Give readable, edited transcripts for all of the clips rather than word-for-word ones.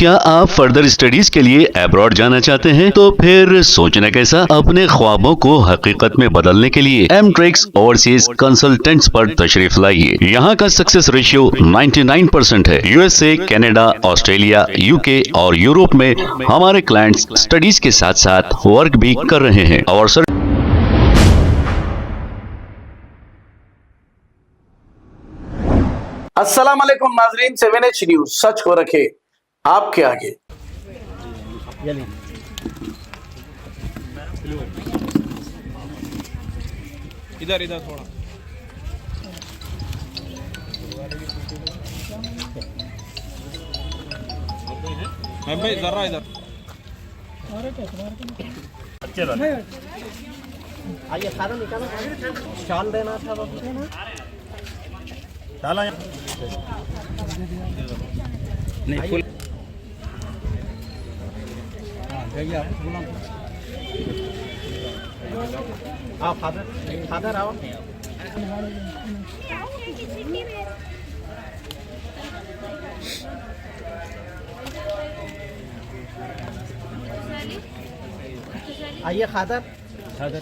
क्या आप further studies के लिए अब्रॉड जाना चाहते हैं? तो फिर सोचना कैसा, अपने ख्वाबों को हकीकत में बदलने के लिए एमट्रिक्स ओवरसीज कंसल्टेंट्स पर तशरीफ लाइए। यहाँ का सक्सेस रेशियो 99% है। यूएसए, कनाडा, ऑस्ट्रेलिया, यूके और यूरोप में हमारे क्लाइंट्स स्टडीज के साथ साथ वर्क भी कर रहे हैं और अस्सलाम वालेकुम नाजरीन, 7H न्यूज सच को रखे आपके आगे। इधर इधर थोड़ा भाई जरा इधर आइए खाना निकालो, शाल देना था बाबू। डाला नहीं फुल आओ फादर, फादर आओ। आइए फादर, फादर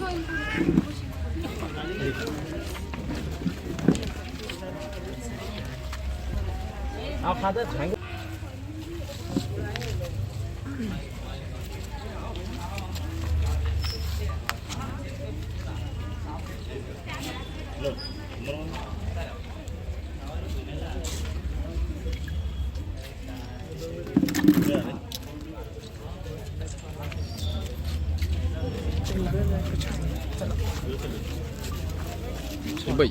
आओ फादर खाएंगे। भाई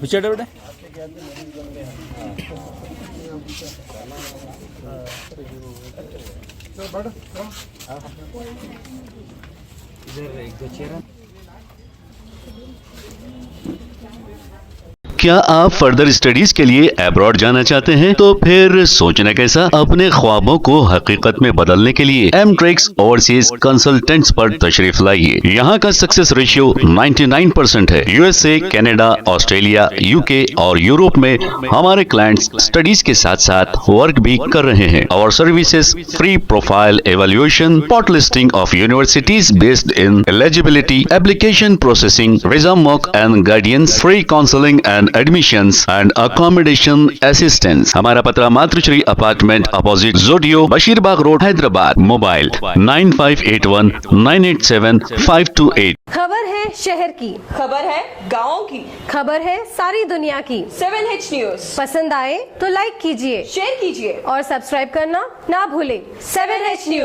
पीछे बेटे इधर एक दो चेहरा। क्या आप फर्दर स्टडीज के लिए अब्रॉड जाना चाहते हैं? तो फिर सोचना कैसा, अपने ख्वाबों को हकीकत में बदलने के लिए एमट्रिक्स ओवरसीज कंसल्टेंट्स पर तशरीफ लाइए। यहाँ का सक्सेस रेशियो 99% है। यूएसए, कनाडा, ऑस्ट्रेलिया, यूके और यूरोप में हमारे क्लाइंट्स स्टडीज के साथ साथ वर्क भी कर रहे हैं और services free profile evaluation, spot listing of universities based in eligibility, application processing, visa mock and guidance, free counselling and admissions and accommodation assistance. हमारा पता मातृश्री अपार्टमेंट अपोजिट जोडियो, बशीरबाग रोड, हैदराबाद। मोबाइल 9581 987 528। खबर है शहर की, खबर है गाँव की, खबर है सारी दुनिया की। 7H न्यूज पसंद आए तो लाइक कीजिए, शेयर कीजिए और सब्सक्राइब करना ना भूलें। 7H news.